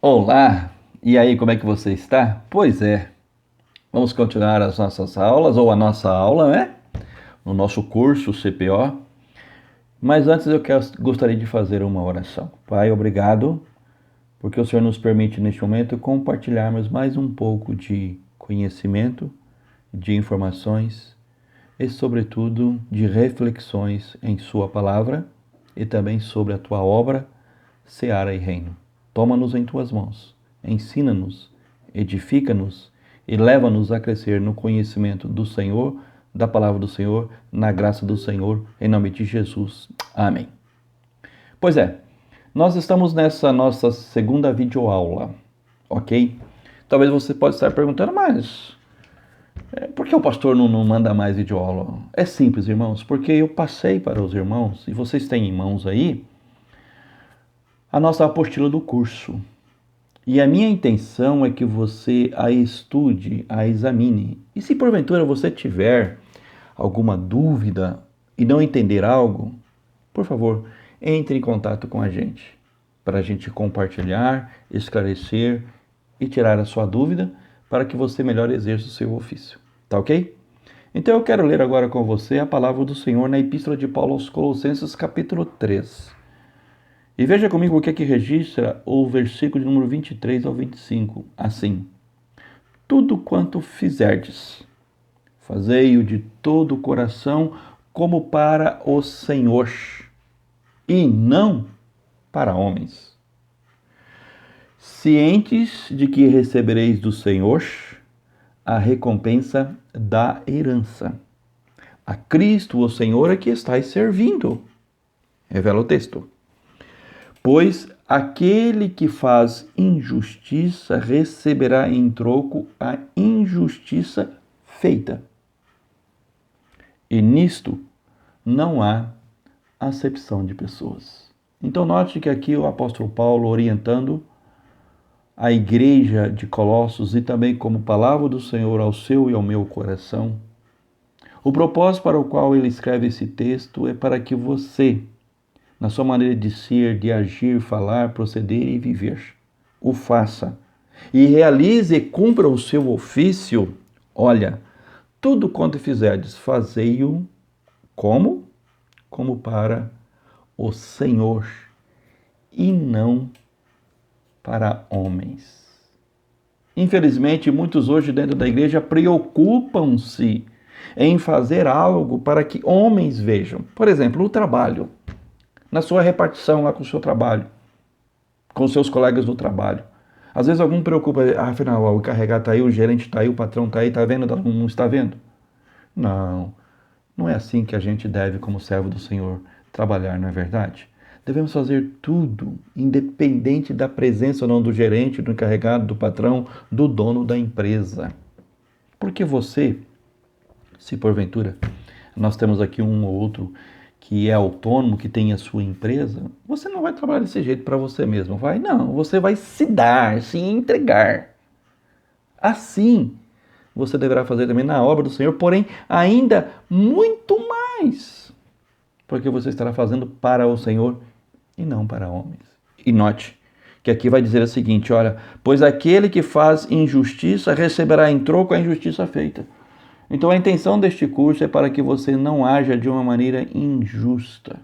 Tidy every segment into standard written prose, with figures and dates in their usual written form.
Olá, e aí, como é que você está? Pois é, vamos continuar as nossas aulas, ou a nossa aula, né? No nosso curso CPO. Mas antes gostaria de fazer uma oração. Pai, obrigado, porque o Senhor nos permite neste momento compartilharmos mais um pouco de conhecimento, de informações e, sobretudo, de reflexões em Sua palavra e também sobre a Tua obra, Seara e Reino. Toma-nos em Tuas mãos, ensina-nos, edifica-nos e leva-nos a crescer no conhecimento do Senhor, da palavra do Senhor, na graça do Senhor, em nome de Jesus. Amém. Pois é, nós estamos nessa nossa segunda videoaula, ok? Talvez você possa estar perguntando, mas por que o pastor não manda mais videoaula? É simples, irmãos, porque eu passei para os irmãos, e vocês têm em mãos aí, a nossa apostila do curso. E a minha intenção é que você a estude, a examine. E se porventura você tiver alguma dúvida e não entender algo, por favor, entre em contato com a gente, para a gente compartilhar, esclarecer e tirar a sua dúvida, para que você melhor exerça o seu ofício. Tá ok? Então eu quero ler agora com você a palavra do Senhor na Epístola de Paulo aos Colossenses, capítulo 3. E veja comigo o que é que registra o versículo de número 23 ao 25, assim: Tudo quanto fizerdes, fazei-o de todo o coração, como para o Senhor, e não para homens, cientes de que recebereis do Senhor a recompensa da herança. A Cristo, o Senhor, é que estáis servindo. Revela o texto. Pois aquele que faz injustiça receberá em troco a injustiça feita. E nisto não há acepção de pessoas. Então note que aqui o apóstolo Paulo, orientando a igreja de Colossos e também como palavra do Senhor ao seu e ao meu coração, o propósito para o qual ele escreve esse texto é para que você, na sua maneira de ser, de agir, falar, proceder e viver, o faça e realize e cumpra o seu ofício. Olha, tudo quanto fizerdes, fazei-o como? Como para o Senhor e não para homens. Infelizmente, muitos hoje dentro da igreja preocupam-se em fazer algo para que homens vejam. Por exemplo, o trabalho. Na sua repartição lá com o seu trabalho, com os seus colegas do trabalho. Às vezes algum preocupa, afinal, o encarregado está aí, o gerente está aí, o patrão está aí, está vendo? Não está vendo? Não, não é assim que a gente deve, como servo do Senhor, trabalhar, não é verdade? Devemos fazer tudo, independente da presença ou não do gerente, do encarregado, do patrão, do dono da empresa. Porque você, se porventura, nós temos aqui um ou outro que é autônomo, que tem a sua empresa, você não vai trabalhar desse jeito para você mesmo, vai? Não, você vai se dar, se entregar. Assim, você deverá fazer também na obra do Senhor, porém, ainda muito mais, porque você estará fazendo para o Senhor e não para homens. E note que aqui vai dizer o seguinte, olha, pois aquele que faz injustiça receberá em troco a injustiça feita. Então a intenção deste curso é para que você não haja de uma maneira injusta,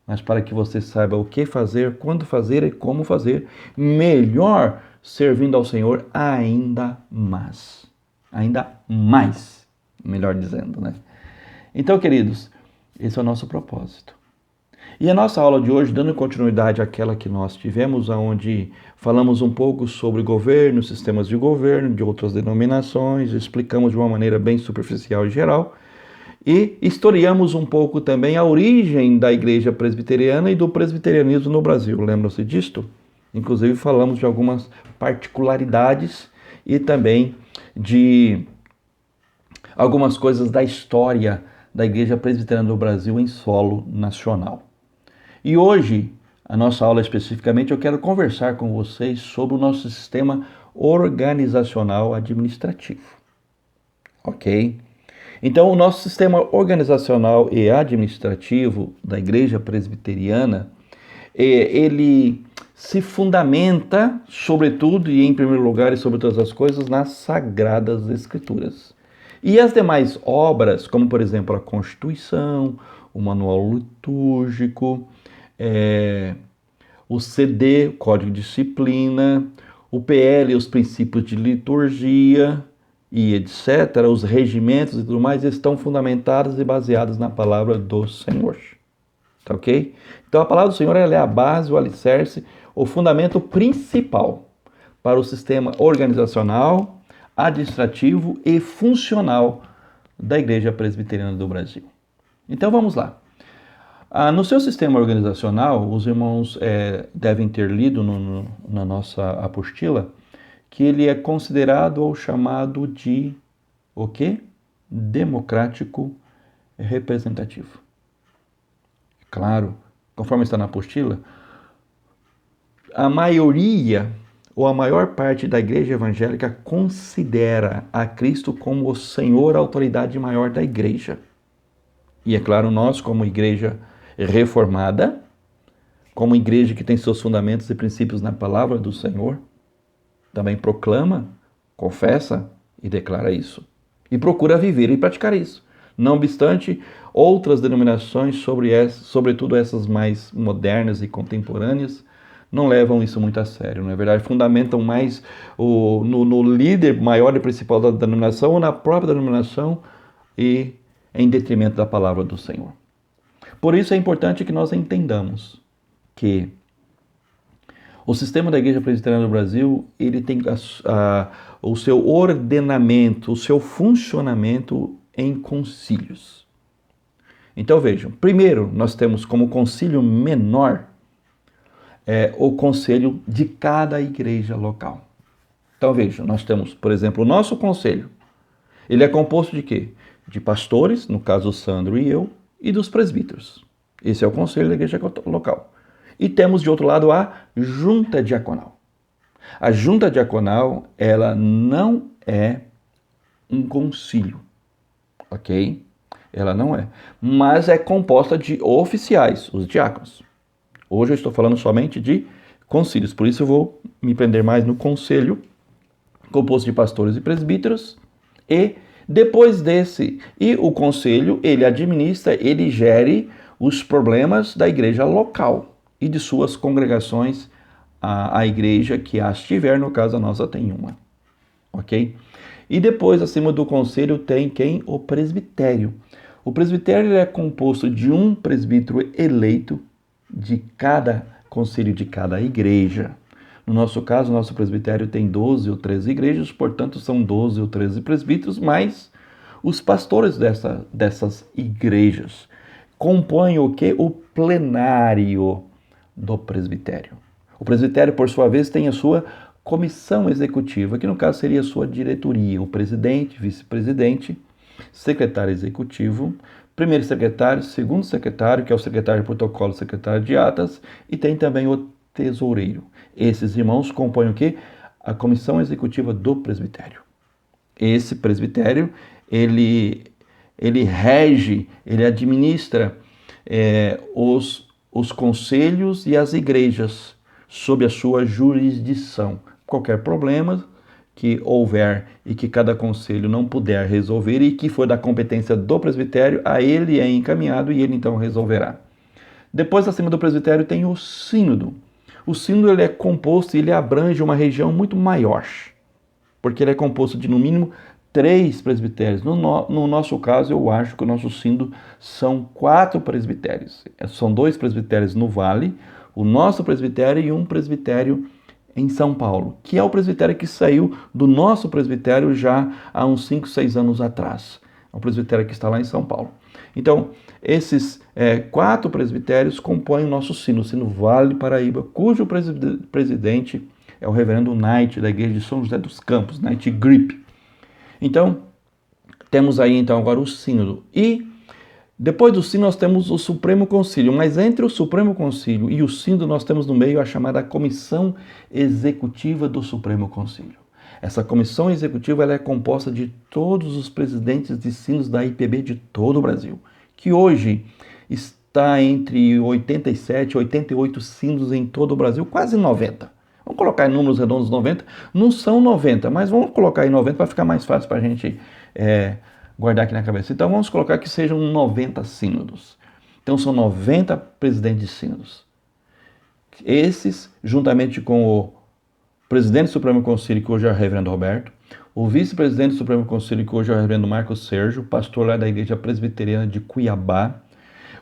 mas para que você saiba o que fazer, quando fazer e como fazer, melhor servindo ao Senhor ainda mais. Ainda mais, melhor dizendo, né? Então, queridos, esse é o nosso propósito. E a nossa aula de hoje, dando continuidade àquela que nós tivemos, onde falamos um pouco sobre governo, sistemas de governo, de outras denominações, explicamos de uma maneira bem superficial e geral, e historiamos um pouco também a origem da igreja presbiteriana e do presbiterianismo no Brasil. Lembram-se disto? Inclusive falamos de algumas particularidades e também de algumas coisas da história da igreja presbiteriana do Brasil em solo nacional. E hoje, a nossa aula especificamente, eu quero conversar com vocês sobre o nosso sistema organizacional administrativo. Ok? Então, o nosso sistema organizacional e administrativo da Igreja Presbiteriana, ele se fundamenta, sobretudo e em primeiro lugar e sobre todas as coisas, nas Sagradas Escrituras. E as demais obras, como por exemplo a Constituição, o Manual Litúrgico, o CD, Código de Disciplina, o PL, os princípios de liturgia e etc., os regimentos e tudo mais, estão fundamentados e baseados na palavra do Senhor. Tá ok? Então a palavra do Senhor ela é a base, o alicerce, o fundamento principal para o sistema organizacional, administrativo e funcional da Igreja Presbiteriana do Brasil. Então vamos lá. No seu sistema organizacional, os irmãos devem ter lido na nossa apostila que ele é considerado ou chamado de o quê? Democrático representativo. Claro, conforme está na apostila, a maioria ou a maior parte da igreja evangélica considera a Cristo como o Senhor, a autoridade maior da igreja. E é claro, nós como igreja reformada, como igreja que tem seus fundamentos e princípios na palavra do Senhor, também proclama, confessa e declara isso. E procura viver e praticar isso. Não obstante, outras denominações, sobretudo essas mais modernas e contemporâneas, não levam isso muito a sério, não é verdade? Fundamentam mais no líder maior e principal da denominação ou na própria denominação e em detrimento da palavra do Senhor. Por isso é importante que nós entendamos que o sistema da Igreja Presbiteriana do Brasil ele tem o seu ordenamento, o seu funcionamento em concílios. Então vejam, primeiro nós temos como concílio menor o conselho de cada igreja local. Então vejam, nós temos, por exemplo, o nosso conselho. Ele é composto de quê? De pastores, no caso o Sandro e eu, e dos presbíteros. Esse é o conselho da igreja local. E temos de outro lado a junta diaconal. A junta diaconal, ela não é um concílio, ok? Ela não é. Mas é composta de oficiais, os diáconos. Hoje eu estou falando somente de concílios, por isso eu vou me prender mais no conselho, composto de pastores e presbíteros, e depois desse, e o conselho, ele administra, ele gere os problemas da igreja local e de suas congregações, a igreja que as tiver, no caso a nossa tem uma, ok? E depois, acima do conselho, tem quem? O presbitério. O presbitério é composto de um presbítero eleito de cada conselho de cada igreja. No nosso caso, o nosso presbitério tem 12 ou 13 igrejas, portanto são 12 ou 13 presbíteros, mais os pastores dessas igrejas. Compõem o que? O plenário do presbitério. O presbitério, por sua vez, tem a sua comissão executiva, que no caso seria a sua diretoria, o presidente, vice-presidente, secretário executivo, primeiro secretário, segundo secretário, que é o secretário de protocolo, secretário de atas, e tem também o tesoureiro. Esses irmãos compõem o quê? A comissão executiva do presbitério. Esse presbitério, ele rege, ele administra os conselhos e as igrejas sob a sua jurisdição. Qualquer problema que houver e que cada conselho não puder resolver e que for da competência do presbitério, a ele é encaminhado e ele então resolverá. Depois, acima do presbitério, tem o sínodo. O sínodo ele é composto e ele abrange uma região muito maior, porque ele é composto de, no mínimo, 3 presbitérios. No nosso caso, eu acho que o nosso sínodo são 4 presbitérios. São 2 presbitérios no Vale, o nosso presbitério e um presbitério em São Paulo, que é o presbitério que saiu do nosso presbitério já há uns 5, 6 anos atrás. É o presbitério que está lá em São Paulo. Então, esses 4 presbitérios compõem o nosso sínodo, o sínodo Vale Paraíba, cujo presidente é o reverendo Knight, da igreja de São José dos Campos, Knight Grip. Então, temos aí então agora o sínodo. E depois do sínodo nós temos o Supremo Concílio, mas entre o Supremo Concílio e o sínodo nós temos no meio a chamada Comissão Executiva do Supremo Concílio. Essa comissão executiva ela é composta de todos os presidentes de sínodos da IPB de todo o Brasil, que hoje está entre 87 e 88 sínodos em todo o Brasil, quase 90. Vamos colocar em números redondos 90. Não são 90, mas vamos colocar em 90 para ficar mais fácil para a gente guardar aqui na cabeça. Então vamos colocar que sejam 90 sínodos. Então são 90 presidentes de sínodos. Esses, juntamente com o presidente do Supremo Conselho, que hoje é o reverendo Roberto, o vice-presidente do Supremo Conselho, que hoje é o reverendo Marcos Sérgio, pastor lá da Igreja Presbiteriana de Cuiabá,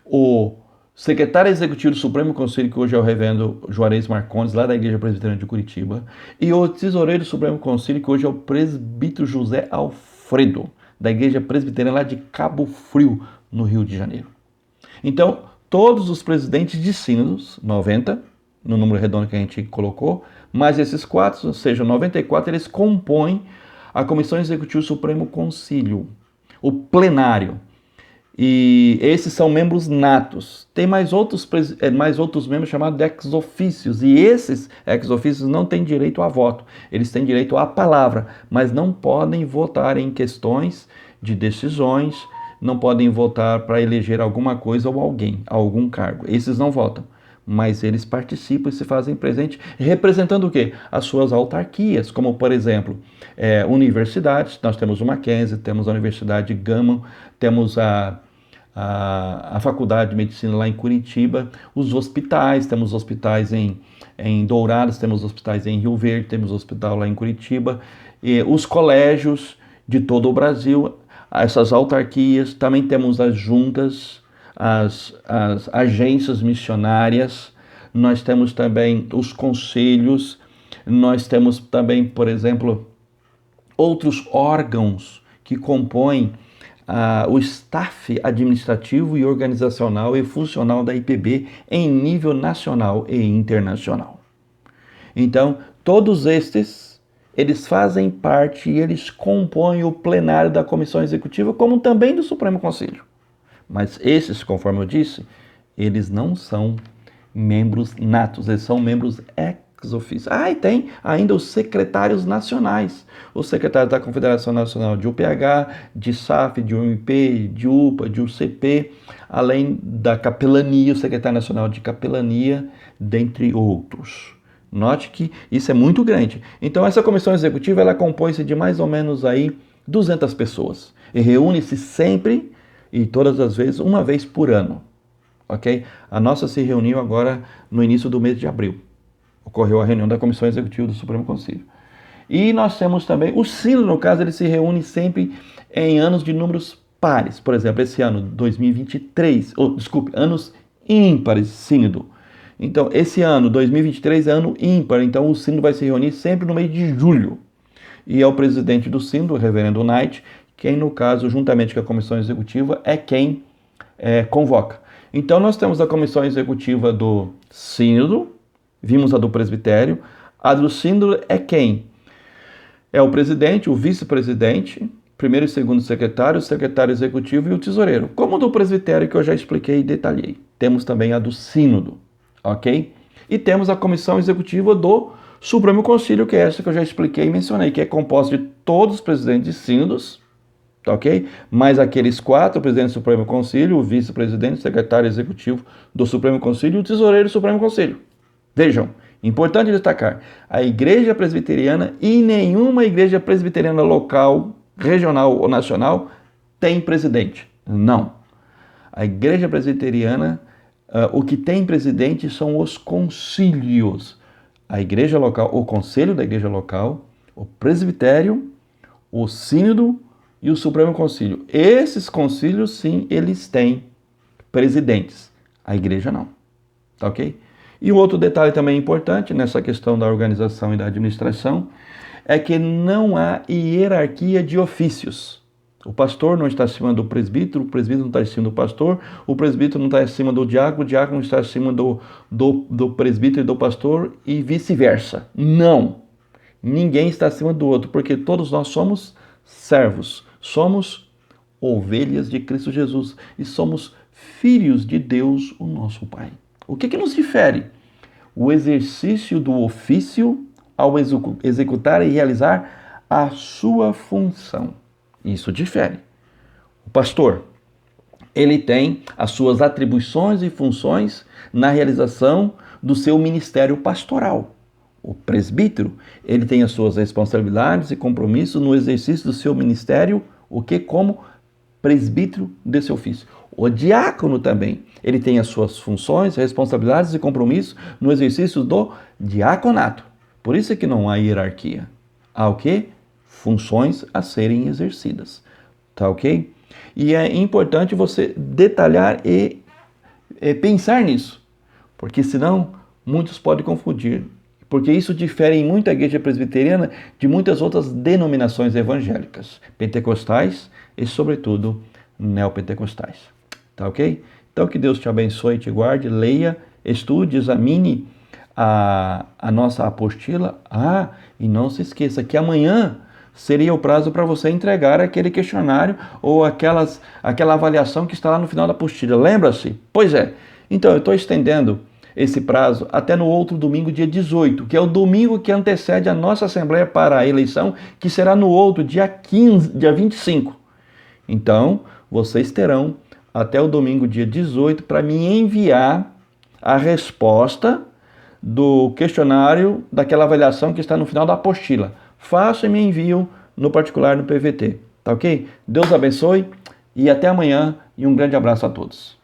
o secretário executivo do Supremo Conselho, que hoje é o reverendo Juarez Marcondes, lá da Igreja Presbiteriana de Curitiba, e o tesoureiro do Supremo Conselho, que hoje é o presbítero José Alfredo, da Igreja Presbiteriana lá de Cabo Frio, no Rio de Janeiro. Então, todos os presidentes de sínodos, 90, no número redondo que a gente colocou, mais esses 4, ou seja, 94, eles compõem a Comissão Executiva do Supremo Concílio, o plenário. E esses são membros natos. Tem mais outros membros chamados de ex-ofícios. E esses ex-ofícios não têm direito a voto. Eles têm direito à palavra, mas não podem votar em questões de decisões, não podem votar para eleger alguma coisa ou alguém, algum cargo. Esses não votam, mas eles participam e se fazem presente, representando o quê? As suas autarquias, como, por exemplo, universidades. Nós temos o Mackenzie, temos a Universidade de Gama, temos a Faculdade de Medicina lá em Curitiba, os hospitais, temos hospitais em Dourados, temos hospitais em Rio Verde, temos hospital lá em Curitiba, e os colégios de todo o Brasil, essas autarquias, também temos as juntas, as agências missionárias, nós temos também os conselhos, nós temos também, por exemplo, outros órgãos que compõem o staff administrativo e organizacional e funcional da IPB em nível nacional e internacional. Então, todos estes, eles fazem parte e eles compõem o plenário da Comissão Executiva, como também do Supremo Conselho. Mas esses, conforme eu disse, eles não são membros natos, eles são membros ex-ofício. E tem ainda os secretários nacionais, os secretários da Confederação Nacional de UPH, de SAF, de UMP, de UPA, de UCP, além da capelania, o secretário nacional de capelania, dentre outros. Note que isso é muito grande. Então essa comissão executiva, ela compõe-se de mais ou menos aí 200 pessoas e reúne-se sempre e todas as vezes, uma vez por ano, ok? A nossa se reuniu agora no início do mês de abril. Ocorreu a reunião da Comissão Executiva do Supremo Conselho. E nós temos também, o sínodo, no caso, ele se reúne sempre em anos de números pares. Por exemplo, esse ano, 2023, anos ímpares, sínodo. Então, esse ano, 2023, é ano ímpar, então o sínodo vai se reunir sempre no mês de julho. E é o presidente do sínodo, o reverendo Knight, quem, no caso, juntamente com a comissão executiva, é quem convoca. Então, nós temos a comissão executiva do sínodo, vimos a do presbitério, a do sínodo é quem? É o presidente, o vice-presidente, primeiro e segundo secretário, o secretário executivo e o tesoureiro. Como do presbitério, que eu já expliquei e detalhei. Temos também a do sínodo, ok? E temos a comissão executiva do Supremo Conselho, que é essa que eu já expliquei e mencionei, que é composta de todos os presidentes de sínodos, ok? Mais aqueles 4, o presidente do Supremo Conselho, o vice-presidente, o secretário executivo do Supremo Conselho e o tesoureiro do Supremo Conselho. Vejam, importante destacar, a igreja presbiteriana e nenhuma igreja presbiteriana local, regional ou nacional tem presidente. Não. A igreja presbiteriana, o que tem presidente são os concílios. A igreja local, o conselho da igreja local, o presbitério, o sínodo e o Supremo Concílio. Esses concílios, sim, eles têm presidentes. A igreja não. Tá ok? E um outro detalhe também importante nessa questão da organização e da administração é que não há hierarquia de ofícios. O pastor não está acima do presbítero, o presbítero não está acima do pastor, o presbítero não está acima do diácono, o diácono não está acima do presbítero e do pastor e vice-versa. Não! Ninguém está acima do outro, porque todos nós somos servos, somos ovelhas de Cristo Jesus e somos filhos de Deus, o nosso Pai. O que nos difere? O exercício do ofício ao executar e realizar a sua função. Isso difere. O pastor, ele tem as suas atribuições e funções na realização do seu ministério pastoral. O presbítero, ele tem as suas responsabilidades e compromissos no exercício do seu ministério, o que como presbítero desse ofício. O diácono também, ele tem as suas funções, responsabilidades e compromissos no exercício do diaconato. Por isso é que não há hierarquia. Há o quê? Funções a serem exercidas. Tá ok? E é importante você detalhar e pensar nisso, porque senão muitos podem confundir. Porque isso difere em muito a igreja presbiteriana de muitas outras denominações evangélicas, pentecostais e, sobretudo, neopentecostais. Tá ok? Então, que Deus te abençoe e te guarde. Leia, estude, examine a nossa apostila. E não se esqueça que amanhã seria o prazo para você entregar aquele questionário ou aquela avaliação que está lá no final da apostila. Lembra-se? Pois é. Então, eu estou estendendo esse prazo até no outro domingo, dia 18, que é o domingo que antecede a nossa Assembleia para a eleição, que será no outro, dia 25. Então, vocês terão até o domingo, dia 18, para me enviar a resposta do questionário, daquela avaliação que está no final da apostila. Façam e me enviam no particular no PVT, tá ok? Deus abençoe e até amanhã e um grande abraço a todos.